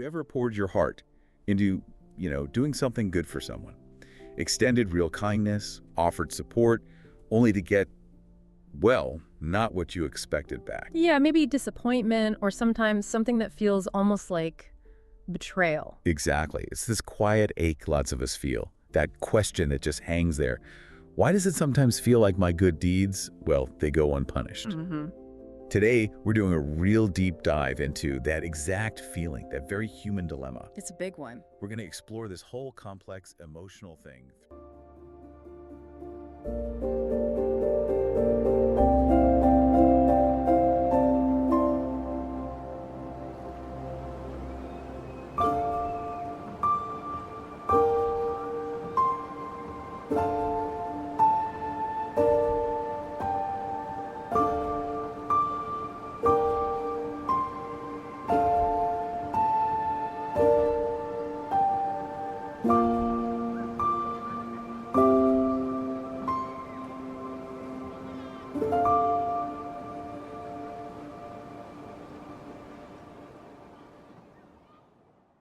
ever poured your heart into, doing something good for someone? Extended real kindness, offered support, only to get, well, not what you expected back. Yeah, maybe disappointment or sometimes something that feels almost like betrayal. Exactly. It's this quiet ache lots of us feel, that question that just hangs there. Why does it sometimes feel like my good deeds, well, they go unpunished? Today, we're doing a real deep dive into that exact feeling, that very human dilemma. It's a big one. We're going to explore this whole complex emotional thing.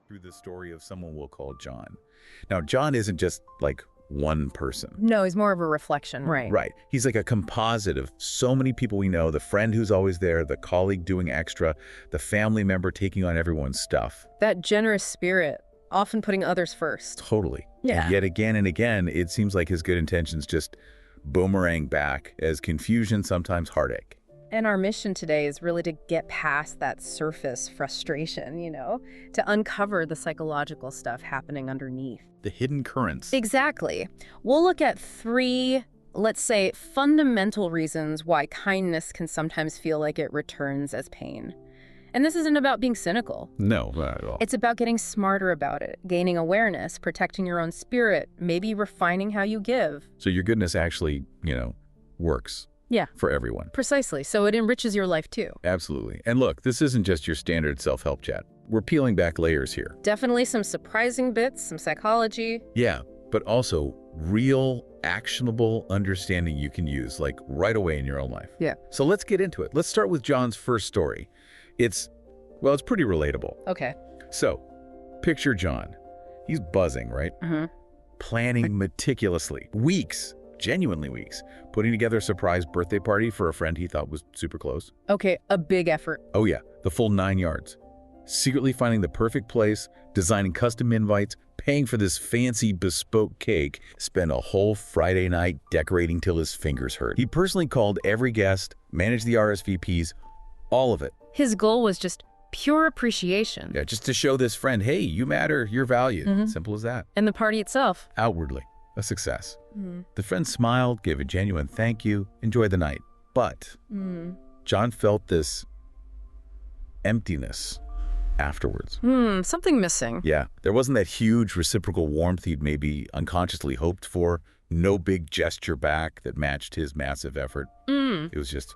Through the story of someone we'll call John. Now, John isn't just like one person. No, he's more of a reflection. Right. He's like a composite of so many people we know, the friend who's always there, the colleague doing extra, the family member taking on everyone's stuff. That generous spirit, often putting others first. Totally. Yeah. And yet again and again, it seems like his good intentions just boomerang back as confusion, sometimes heartache. And our mission today is really to get past that surface frustration, to uncover the psychological stuff happening underneath. The hidden currents. Exactly. We'll look at 3, let's say, fundamental reasons why kindness can sometimes feel like it returns as pain. And this isn't about being cynical. No, not at all. It's about getting smarter about it, gaining awareness, protecting your own spirit, maybe refining how you give. So your goodness actually, works. Yeah. For everyone. Precisely. So it enriches your life too. Absolutely. And look, this isn't just your standard self-help chat. We're peeling back layers here. Definitely some surprising bits, some psychology. Yeah, but also real, actionable understanding you can use, like right away in your own life. Yeah. So let's get into it. Let's start with John's first story. It's pretty relatable. Okay. So, picture John. He's buzzing, right? Planning meticulously. Genuinely weeks, putting together a surprise birthday party for a friend he thought was super close. Okay, a big effort. Oh yeah, the full 9 yards. Secretly finding the perfect place, designing custom invites, paying for this fancy bespoke cake, spent a whole Friday night decorating till his fingers hurt. He personally called every guest, managed the RSVPs, all of it. His goal was just pure appreciation. Yeah, just to show this friend, hey, you matter, you're valued. Simple as that. And the party itself? Outwardly, a success. The friend smiled, gave a genuine thank you, enjoyed the night. But John felt this emptiness afterwards. Something missing. Yeah, there wasn't that huge reciprocal warmth he'd maybe unconsciously hoped for. No big gesture back that matched his massive effort. It was just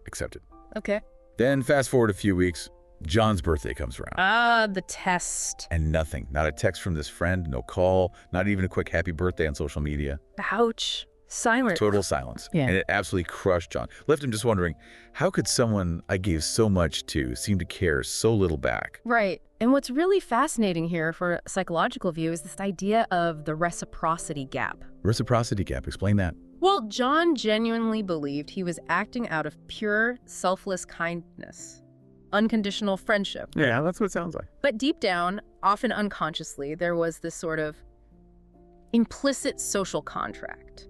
accepted. Okay. Then fast forward a few weeks, John's birthday comes around. Ah, the test. And nothing. Not a text from this friend, no call, not even a quick happy birthday on social media. Ouch. Silence. Total silence. Yeah. And it absolutely crushed John. Left him just wondering, how could someone I gave so much to seem to care so little back? Right. And what's really fascinating here for a psychological view is this idea of the reciprocity gap. Reciprocity gap, explain that. Well, John genuinely believed he was acting out of pure, selfless kindness. Unconditional friendship. Yeah, that's what it sounds like. But deep down, often unconsciously, there was this sort of implicit social contract.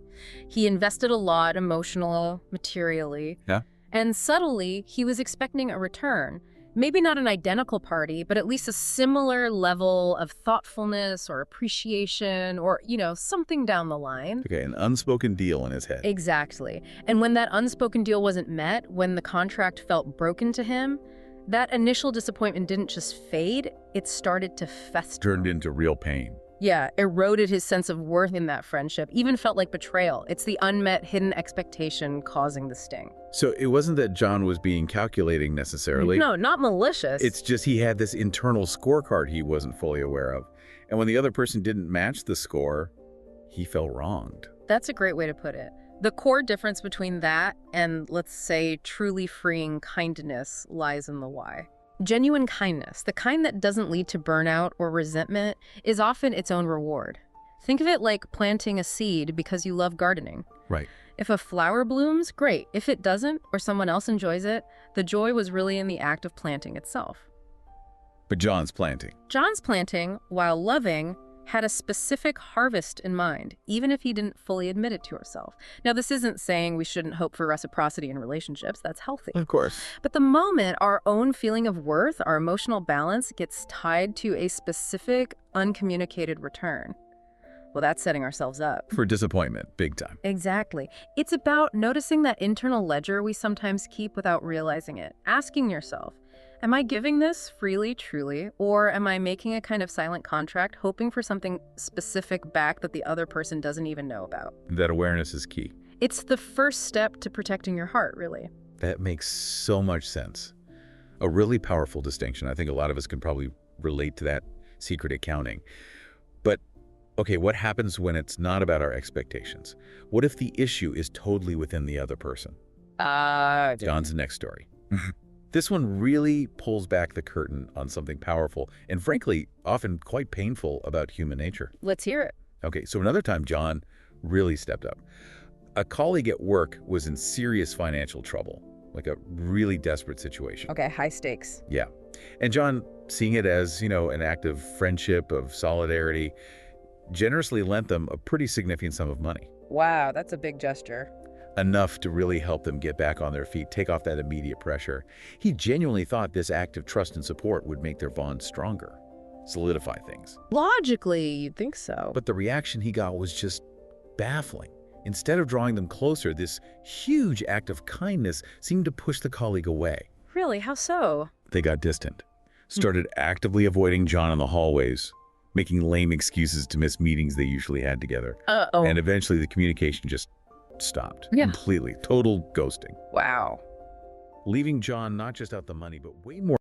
He invested a lot, emotional, materially. Yeah. And subtly, he was expecting a return. Maybe not an identical party, but at least a similar level of thoughtfulness or appreciation or, something down the line. Okay, an unspoken deal in his head. Exactly. And when that unspoken deal wasn't met, when the contract felt broken to him, that initial disappointment didn't just fade, it started to fester. Turned into real pain. Yeah, eroded his sense of worth in that friendship, even felt like betrayal. It's the unmet hidden expectation causing the sting. So it wasn't that John was being calculating necessarily. No, not malicious. It's just he had this internal scorecard he wasn't fully aware of. And when the other person didn't match the score, he felt wronged. That's a great way to put it. The core difference between that and, let's say, truly freeing kindness lies in the why. Genuine kindness, the kind that doesn't lead to burnout or resentment, is often its own reward. Think of it like planting a seed because you love gardening. Right. If a flower blooms, great. If it doesn't, or someone else enjoys it, the joy was really in the act of planting itself. But John's planting. John's planting, while loving, had a specific harvest in mind, even if he didn't fully admit it to himself. Now, this isn't saying we shouldn't hope for reciprocity in relationships. That's healthy. Of course. But the moment our own feeling of worth, our emotional balance, gets tied to a specific, uncommunicated return, well, that's setting ourselves up. For disappointment, big time. Exactly. It's about noticing that internal ledger we sometimes keep without realizing it. Asking yourself, am I giving this freely, truly, or am I making a kind of silent contract, hoping for something specific back that the other person doesn't even know about? That awareness is key. It's the first step to protecting your heart, really. That makes so much sense. A really powerful distinction. I think a lot of us can probably relate to that secret accounting. But, okay, what happens when it's not about our expectations? What if the issue is totally within the other person? John's next story. This one really pulls back the curtain on something powerful and, frankly, often quite painful about human nature. Let's hear it. Okay, so another time John really stepped up. A colleague at work was in serious financial trouble, like a really desperate situation. Okay, high stakes. Yeah. And John, seeing it as, an act of friendship, of solidarity, generously lent them a pretty significant sum of money. Wow, that's a big gesture. Enough to really help them get back on their feet, take off that immediate pressure. He genuinely thought this act of trust and support would make their bond stronger, solidify things. Logically, you'd think so. But the reaction he got was just baffling. Instead of drawing them closer, this huge act of kindness seemed to push the colleague away. Really? How so? They got distant, started actively avoiding John in the hallways, making lame excuses to miss meetings they usually had together. Uh-oh. And eventually the communication just stopped. Yeah. Completely. Total ghosting. Wow. Leaving John not just out the money, but way more.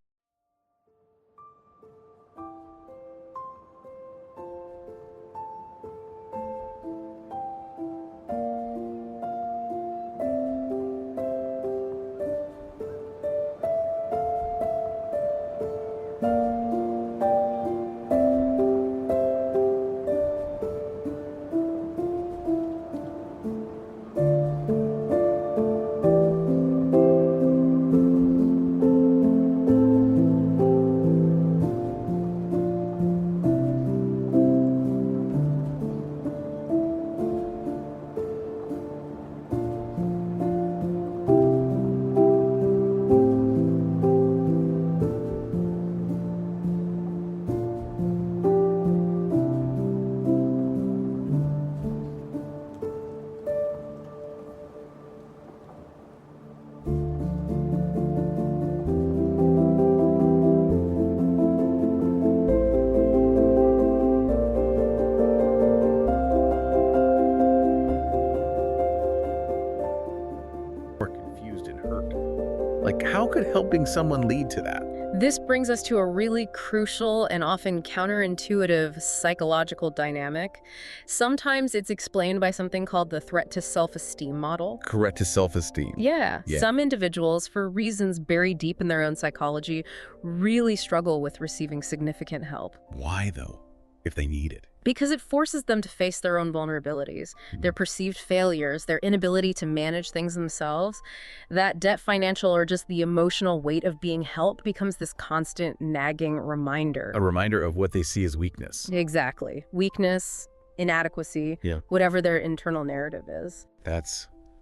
How could helping someone lead to that? This brings us to a really crucial and often counterintuitive psychological dynamic. Sometimes it's explained by something called the threat to self-esteem model. Correct to self-esteem. Yeah. Some individuals, for reasons buried deep in their own psychology, really struggle with receiving significant help. Why, though, if they need it? Because it forces them to face their own vulnerabilities, their perceived failures, their inability to manage things themselves. That debt, financial, or just the emotional weight of being helped becomes this constant nagging reminder. A reminder of what they see as weakness. Exactly. Weakness, inadequacy, whatever their internal narrative is.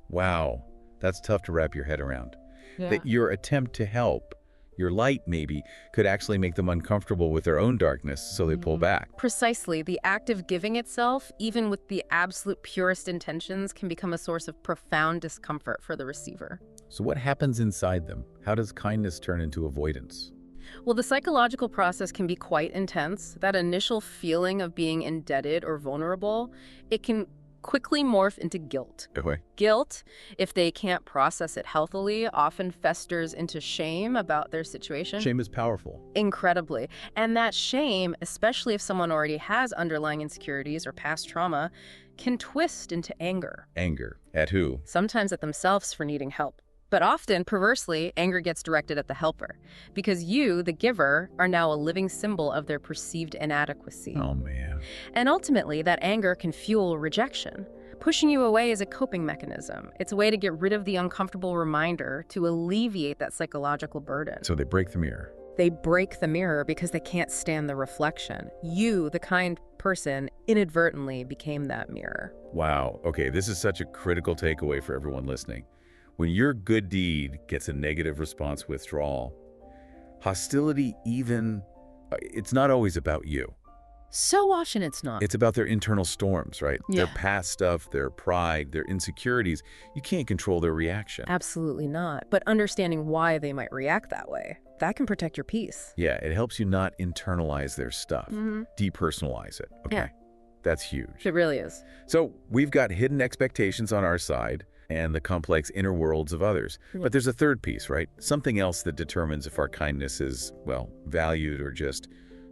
Wow. That's tough to wrap your head around. Yeah. That your attempt to help, your light maybe, could actually make them uncomfortable with their own darkness, so they pull back. Precisely. The act of giving itself, even with the absolute purest intentions, can become a source of profound discomfort for the receiver. So what happens inside them? How does kindness turn into avoidance? Well, the psychological process can be quite intense. That initial feeling of being indebted or vulnerable, it can quickly morph into guilt. Okay. Guilt, if they can't process it healthily, often festers into shame about their situation. Shame is powerful. Incredibly. And that shame, especially if someone already has underlying insecurities or past trauma, can twist into anger. Anger. At who? Sometimes at themselves for needing help. But often, perversely, anger gets directed at the helper, because you, the giver, are now a living symbol of their perceived inadequacy. Oh, man. And ultimately, that anger can fuel rejection. Pushing you away is a coping mechanism. It's a way to get rid of the uncomfortable reminder to alleviate that psychological burden. So they break the mirror. They break the mirror because they can't stand the reflection. You, the kind person, inadvertently became that mirror. Wow. Okay, this is such a critical takeaway for everyone listening. When your good deed gets a negative response withdrawal, hostility it's not always about you. So often it's not. It's about their internal storms, right? Yeah. Their past stuff, their pride, their insecurities. You can't control their reaction. Absolutely not. But understanding why they might react that way, that can protect your peace. Yeah, it helps you not internalize their stuff, depersonalize it. Okay, Yeah. That's huge. It really is. So we've got hidden expectations on our side and the complex inner worlds of others. Yeah. But there's a third piece, right? Something else that determines if our kindness is, well, valued or just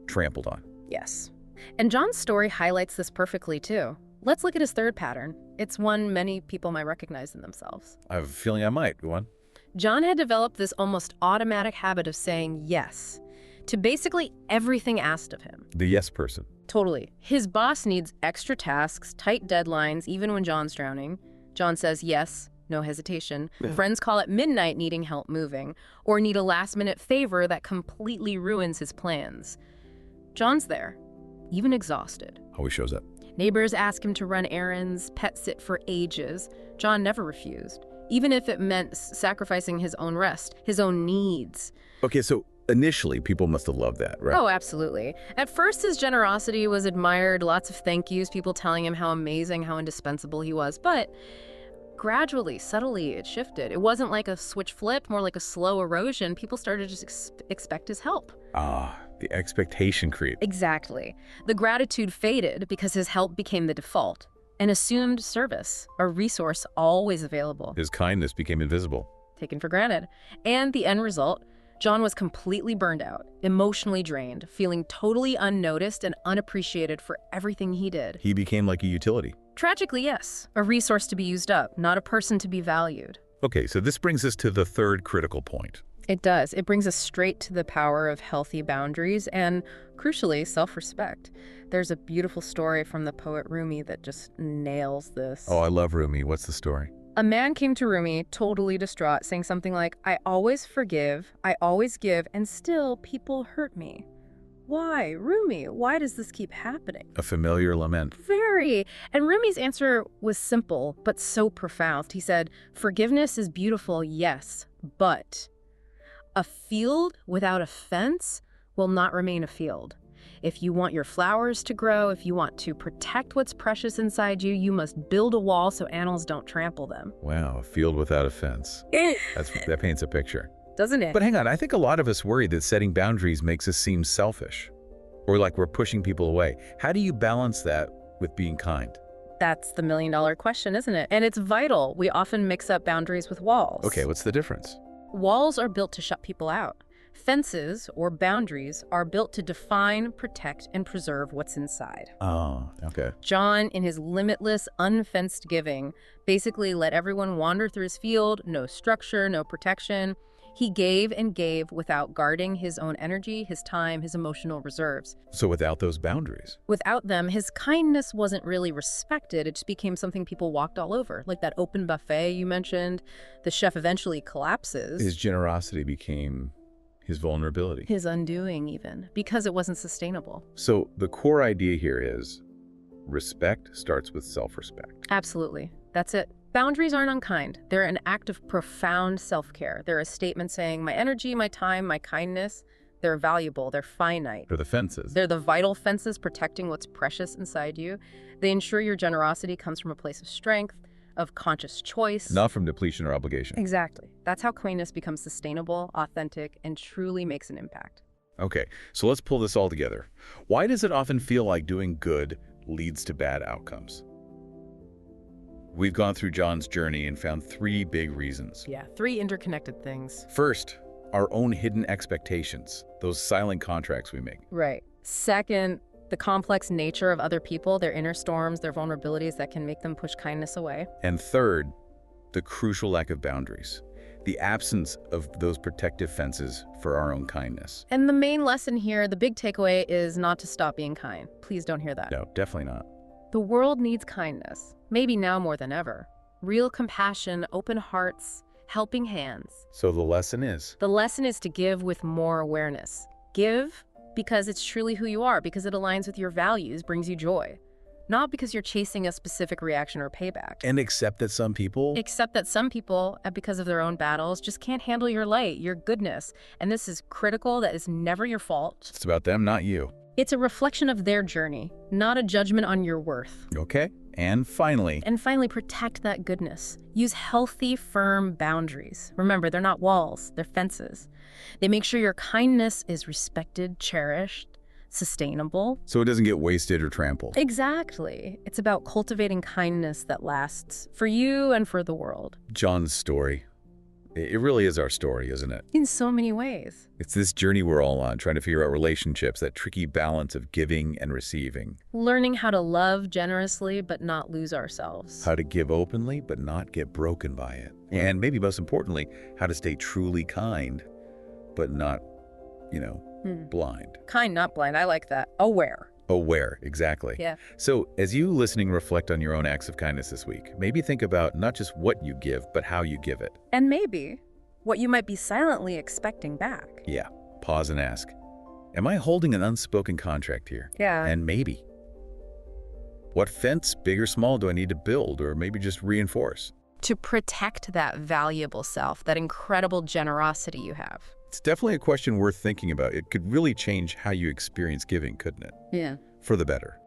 trampled on. Yes. And John's story highlights this perfectly, too. Let's look at his third pattern. It's one many people might recognize in themselves. I have a feeling I might. Go on. John had developed this almost automatic habit of saying yes to basically everything asked of him. The yes person. Totally. His boss needs extra tasks, tight deadlines, even when John's drowning. John says yes, no hesitation. Yeah. Friends call it midnight needing help moving, or need a last-minute favor that completely ruins his plans. John's there, even exhausted. Always shows up. Neighbors ask him to run errands, pet sit for ages. John never refused, even if it meant sacrificing his own rest, his own needs. Okay, so initially people must have loved that, right? Oh, absolutely. At first, his generosity was admired, lots of thank yous, people telling him how amazing, how indispensable he was. But gradually, subtly, it shifted. It wasn't like a switch flipped, more like a slow erosion. People started to just expect his help. Ah, the expectation creep. Exactly. The gratitude faded because his help became the default. An assumed service, a resource always available, His kindness became invisible. taken for granted. And the end result, John was completely burned out, emotionally drained, feeling totally unnoticed and unappreciated for everything he did. He became like a utility. Tragically, yes, a resource to be used up, not a person to be valued. Okay, so this brings us to the third critical point. It does. It brings us straight to the power of healthy boundaries and, crucially, self-respect. There's a beautiful story from the poet Rumi that just nails this. Oh, I love Rumi. What's the story? A man came to Rumi, totally distraught, saying something like, "I always forgive, I always give, and still people hurt me. Why, Rumi? Why does this keep happening?" A familiar lament. Very. And Rumi's answer was simple, but so profound. He said, "Forgiveness is beautiful, yes, but a field without a fence will not remain a field. If you want your flowers to grow, if you want to protect what's precious inside you, you must build a wall so animals don't trample them." Wow, a field without a fence. That paints a picture. Doesn't it? But hang on, I think a lot of us worry that setting boundaries makes us seem selfish or like we're pushing people away. How do you balance that with being kind? That's the million-dollar question, isn't it? And it's vital. We often mix up boundaries with walls. Okay, what's the difference? Walls are built to shut people out. Fences, or boundaries, are built to define, protect, and preserve what's inside. Oh, okay. John, in his limitless, unfenced giving, basically let everyone wander through his field, no structure, no protection. He gave and gave without guarding his own energy, his time, his emotional reserves. So without those boundaries? Without them, his kindness wasn't really respected. It just became something people walked all over. Like that open buffet you mentioned, the chef eventually collapses. His generosity became his vulnerability. His undoing, even, because it wasn't sustainable. So the core idea here is respect starts with self-respect. Absolutely. That's it. Boundaries aren't unkind. They're an act of profound self-care. They're a statement saying, my energy, my time, my kindness, they're valuable, they're finite. Or the fences. They're the vital fences protecting what's precious inside you. They ensure your generosity comes from a place of strength, of conscious choice. Not from depletion or obligation. Exactly. That's how kindness becomes sustainable, authentic, and truly makes an impact. Okay, so let's pull this all together. Why does it often feel like doing good leads to bad outcomes? We've gone through John's journey and found 3 big reasons. Yeah, 3 interconnected things. First, our own hidden expectations, those silent contracts we make. Right. Second, the complex nature of other people, their inner storms, their vulnerabilities that can make them push kindness away. And third, the crucial lack of boundaries. the absence of those protective fences for our own kindness. And the main lesson here, the big takeaway, is not to stop being kind. Please don't hear that. No, definitely not. The world needs kindness, maybe now more than ever. Real compassion, open hearts, helping hands. So the lesson is? The lesson is to give with more awareness. Give because it's truly who you are, because it aligns with your values, brings you joy. Not because you're chasing a specific reaction or payback. And accept that some people... Except that some people, because of their own battles, just can't handle your light, your goodness. And this is critical. That is never your fault. It's about them, not you. It's a reflection of their journey, not a judgment on your worth. Okay. And finally, protect that goodness. Use healthy, firm boundaries. Remember, they're not walls, they're fences. They make sure your kindness is respected, cherished, sustainable. so it doesn't get wasted or trampled. Exactly. It's about cultivating kindness that lasts for you and for the world. John's story. It really is our story, isn't it? In so many ways. It's this journey we're all on, trying to figure out relationships, that tricky balance of giving and receiving. Learning how to love generously but not lose ourselves. How to give openly, but not get broken by it. And maybe most importantly, how to stay truly kind, but not, blind. Kind, not blind. I like that. Aware. Aware, exactly. Yeah. So as you listening reflect on your own acts of kindness this week, maybe think about not just what you give, but how you give it. And maybe what you might be silently expecting back. Yeah, pause and ask, am I holding an unspoken contract here? Yeah. And maybe, what fence, big or small, do I need to build or maybe just reinforce? To protect that valuable self, that incredible generosity you have. It's definitely a question worth thinking about. It could really change how you experience giving, couldn't it? Yeah. For the better.